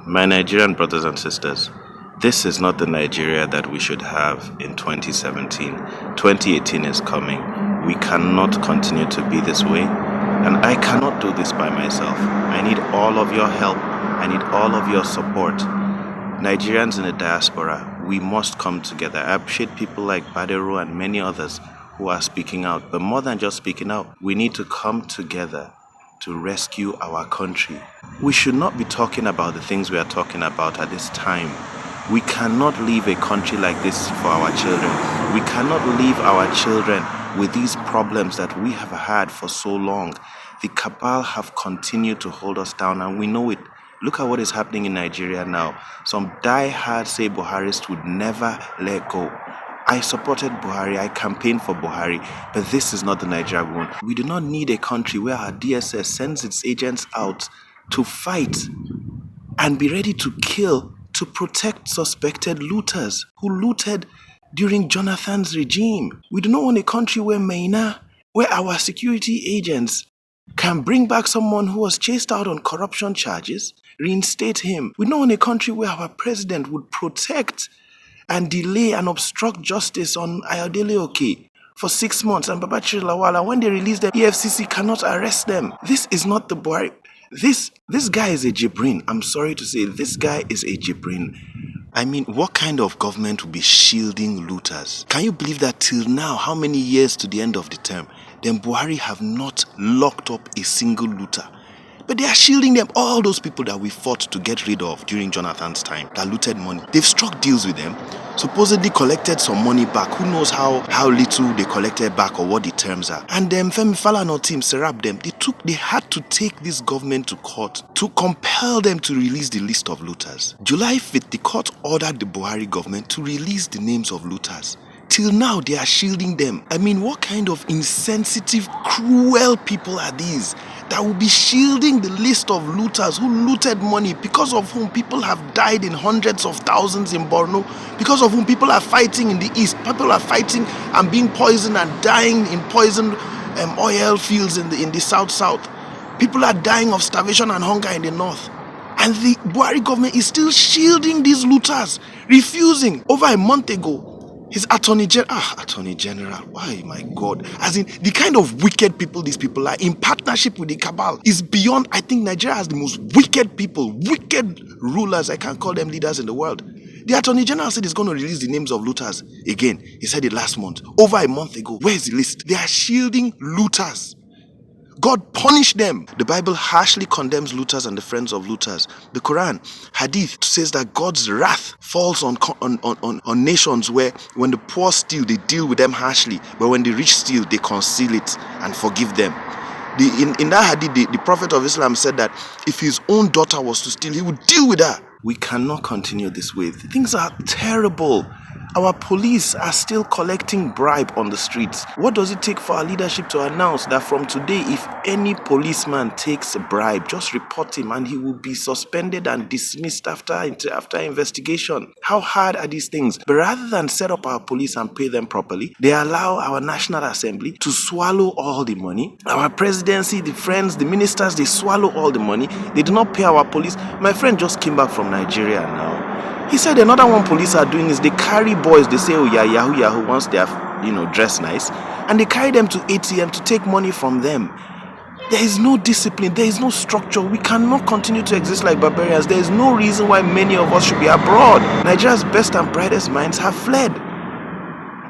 My Nigerian brothers and sisters, this is not the Nigeria that we should have in 2017. 2018 is coming. We cannot continue to be this way, and I cannot do this by myself. I need all of your help. I need all of your support. Nigerians in the diaspora, we must come together. I appreciate people like Badero and many others who are speaking out, but more than just speaking out, we need to come together to rescue our country. We should not be talking about the things we are talking about at this time. We cannot leave a country like this for our children. We cannot leave our children with these problems that we have had for so long. The cabal have continued to hold us down, and we know it. Look at what is happening in Nigeria now. Some die-hard say Buharists would never let go. I supported Buhari, I campaigned for Buhari, but this is not the Nigeria we want. We do not need a country where our DSS sends its agents out to fight and be ready to kill to protect suspected looters who looted during Jonathan's regime. We do not want a country where our security agents can bring back someone who was chased out on corruption charges, reinstate him. We don't want a country where our president would protect and delay and obstruct justice on Ayodele Oke for 6 months, and Babachir Lawal, when they release them, EFCC cannot arrest them. This is not the Buhari. This guy is a Jibrin. I'm sorry to say, this guy is a Jibrin. I mean, what kind of government will be shielding looters? Can you believe that till now, how many years to the end of the term, then Buhari have not locked up a single looter? But they are shielding them. All those people that we fought to get rid of during Jonathan's time, that looted money, they've struck deals with them, supposedly collected some money back. Who knows how little they collected back or what the terms are. And then Femi Falana team, Serap them, they had to take this government to court to compel them to release the list of looters. July 5th, the court ordered the Buhari government to release the names of looters. Till now, they are shielding them. I mean, what kind of insensitive, cruel people are these that will be shielding the list of looters who looted money, because of whom people have died in hundreds of thousands in Borno, because of whom people are fighting in the east, people are fighting and being poisoned and dying in poisoned oil fields in the south. People are dying of starvation and hunger in the north. And the Buhari government is still shielding these looters, refusing. Over a month ago, his Attorney General, why my God, as in the kind of wicked people these people are in partnership with the cabal is beyond. I think Nigeria has the most wicked people, wicked rulers, I can call them leaders in the world. The Attorney General said he's going to release the names of looters again. He said it last month, over a month ago. Where's the list? They are shielding looters. God punish them. The Bible harshly condemns looters and the friends of looters. The Quran, Hadith, says that God's wrath falls on nations where when the poor steal, they deal with them harshly. But when the rich steal, they conceal it and forgive them. In that Hadith, the Prophet of Islam said that if his own daughter was to steal, he would deal with her. We cannot continue this way. Things are terrible. Our police are still collecting bribe on the streets. What does it take for our leadership to announce that from today, if any policeman takes a bribe, just report him and he will be suspended and dismissed after investigation? How hard are these things? But rather than set up our police and pay them properly, they allow our National Assembly to swallow all the money. Our presidency, the friends, the ministers, they swallow all the money. They do not pay our police. My friend just came back from Nigeria now. He said another one police are doing is they carry boys, they say, oh yeah, yahoo, once they are, dressed nice, and they carry them to ATM to take money from them. There is no discipline, there is no structure. We cannot continue to exist like barbarians. There is no reason why many of us should be abroad. Nigeria's best and brightest minds have fled.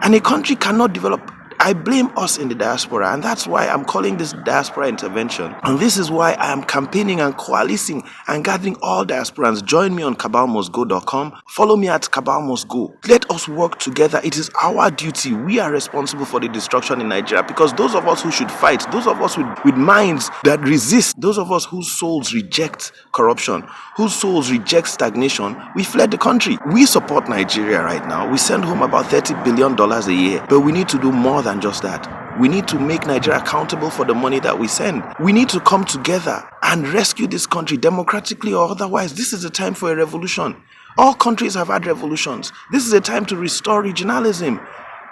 And a country cannot develop. I blame us in the diaspora, and that's why I'm calling this diaspora intervention. And this is why I am campaigning and coalescing and gathering all diasporans. Join me on cabalmustgo.com. Follow me at cabalmustgo. Let us work together. It is our duty. We are responsible for the destruction in Nigeria, because those of us who should fight, those of us with minds that resist, those of us whose souls reject corruption, whose souls reject stagnation, we fled the country. We support Nigeria right now. We send home about $30 billion a year, but we need to do more than just that. We need to make Nigeria accountable for the money that we send. We need to come together and rescue this country democratically or otherwise. This is a time for a revolution. All countries have had revolutions. This is a time to restore regionalism.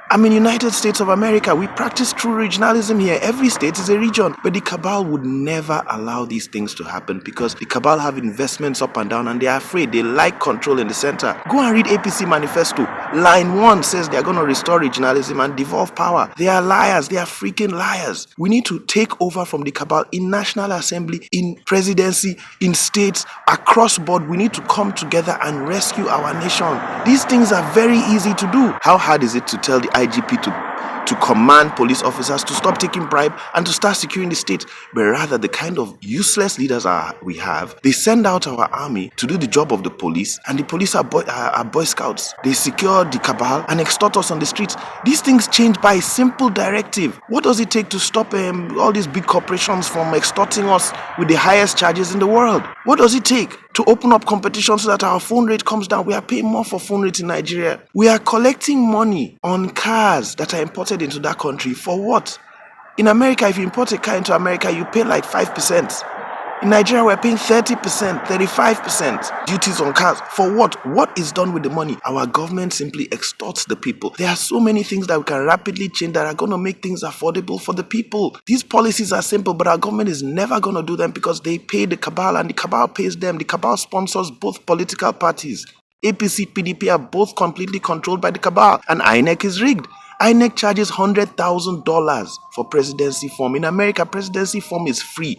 I'm in United States of America. We practice true regionalism here. Every state is a region. But the cabal would never allow these things to happen because the cabal have investments up and down and they are afraid. They like control in the center. Go and read APC manifesto. Line 1 says they are going to restore regionalism and devolve power. They are liars. They are freaking liars. We need to take over from the cabal in National Assembly, in presidency, in states, across board. We need to come together and rescue our nation. These things are very easy to do. How hard is it to tell the IGP to command police officers to stop taking bribe and to start securing the state? But rather, the kind of useless leaders we have, they send out our army to do the job of the police, and the police are boy scouts. They secure the cabal and extort us on the streets. These things change by a simple directive. What does it take to stop all these big corporations from extorting us with the highest charges in the world? What does it take to open up competition so that our phone rate comes down? We are paying more for phone rate in Nigeria. We are collecting money on cars that are imported into that country. For what? In America, if you import a car into America, you pay like 5%. In Nigeria, we're paying 30%, 35% duties on cars. For what? What is done with the money? Our government simply extorts the people. There are so many things that we can rapidly change that are going to make things affordable for the people. These policies are simple, but our government is never going to do them because they pay the cabal and the cabal pays them. The cabal sponsors both political parties. APC, PDP are both completely controlled by the cabal, and INEC is rigged. INEC charges $100,000 for presidency form. In America, presidency form is free.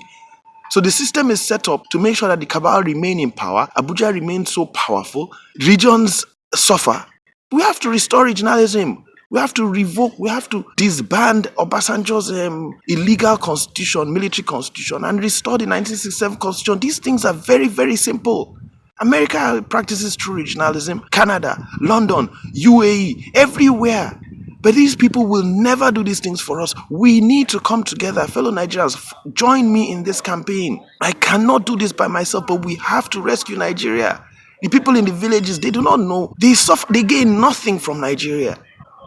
So the system is set up to make sure that the cabal remain in power. Abuja remains so powerful. Regions suffer. We have to restore regionalism. We have to disband Obasanjo's illegal constitution, military constitution, and restore the 1967 constitution. These things are very, very simple. America practices true regionalism. Canada, London, UAE, everywhere. But these people will never do these things for us. We need to come together. Fellow Nigerians, join me in this campaign. I cannot do this by myself, but we have to rescue Nigeria. The people in the villages, they do not know. They suffer. They gain nothing from Nigeria.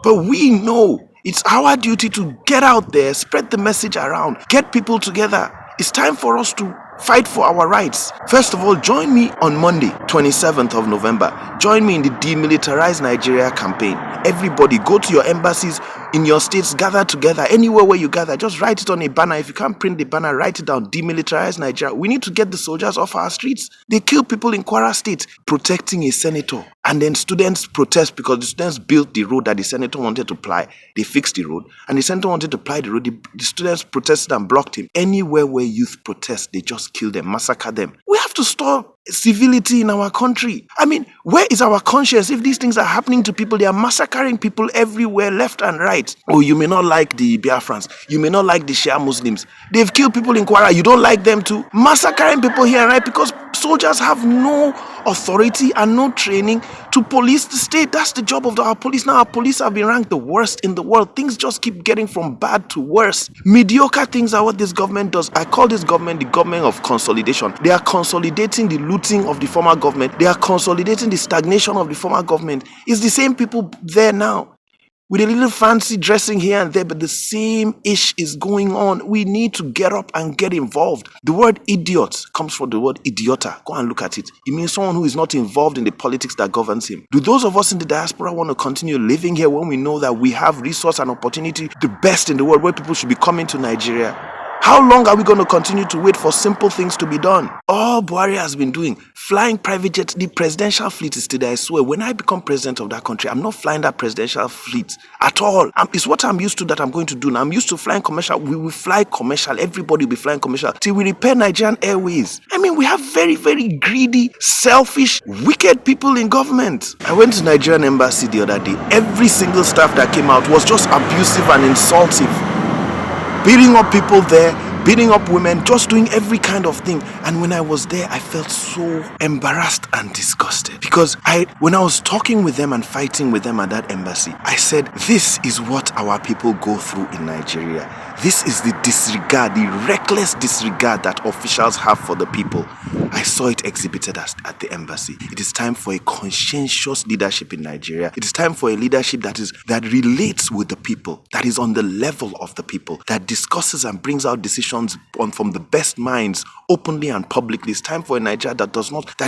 But we know it's our duty to get out there, spread the message around, get people together. It's time for us to fight for our rights. First of all, join me on Monday, 27th of November. Join me in the Demilitarize Nigeria campaign. Everybody, go to your embassies in your states, gather together. Anywhere where you gather, just write it on a banner. If you can't print the banner, write it down. Demilitarize Nigeria. We need to get the soldiers off our streets. They kill people in Kwara State protecting a senator. And then students protest because the students built the road that the senator wanted to ply. They fixed the road. And the senator wanted to ply the road. The students protested and blocked him. Anywhere where youth protest, they just kill them, massacre them. We have to stop civility in our country. I mean, where is our conscience if these things are happening to people? They are massacring people everywhere, left and right. Oh, you may not like the Biafrans. You may not like the Shia Muslims. They've killed people in Kwara. You don't like them too? Massacring people here and right because soldiers have no authority and no training to police the state. That's the job of our police. Now our police have been ranked the worst in the world. Things just keep getting from bad to worse. Mediocre things are what this government does. I call this government the government of consolidation. They are consolidating the looting of the former government. They are consolidating the stagnation of the former government. It's the same people there now, with a little fancy dressing here and there, but the same ish is going on. We need to get up and get involved. The word idiot comes from the word idiota. Go and look at it. It means someone who is not involved in the politics that governs him. Do those of us in the diaspora want to continue living here when we know that we have resource and opportunity, the best in the world, where people should be coming to Nigeria? How long are we going to continue to wait for simple things to be done? All Buhari has been doing, flying private jets, the presidential fleet is still there. I swear, when I become president of that country, I'm not flying that presidential fleet at all. It's what I'm used to that I'm going to do now. I'm used to flying commercial. We will fly commercial. Everybody will be flying commercial till we repair Nigerian Airways. I mean, we have very, very greedy, selfish, wicked people in government. I went to Nigerian embassy the other day. Every single staff that came out was just abusive and insultive. Beating up people there, beating up women, just doing every kind of thing. And when I was there, I felt so embarrassed and disgusted. Because when I was talking with them and fighting with them at that embassy, I said, this is what our people go through in Nigeria. This is the disregard, the reckless disregard that officials have for the people. I saw it exhibited at the embassy. It is time for a conscientious leadership in Nigeria. It is time for a leadership that relates with the people, that is on the level of the people, that discusses and brings out decisions from the best minds openly and publicly. It's time for a Nigeria that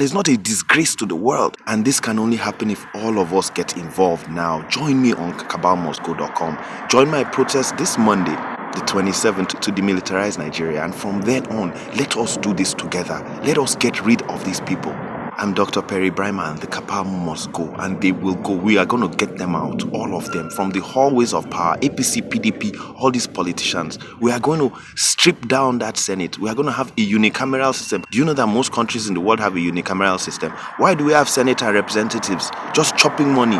is not a disgrace to the world. And this can only happen if all of us get involved now. Join me on cabalmustgo.com. Join my protest this Monday, the 27th, to demilitarize Nigeria. And from then on, let us do this together. Let us get rid of these people. I'm Dr. Perry Bryman, and the Cabal must go, and they will go. We are going to get them out, all of them, from the hallways of power, APC, PDP, all these politicians. We are going to strip down that Senate. We are going to have a unicameral system. Do you know that most countries in the world have a unicameral system? Why do we have Senate and representatives just chopping money?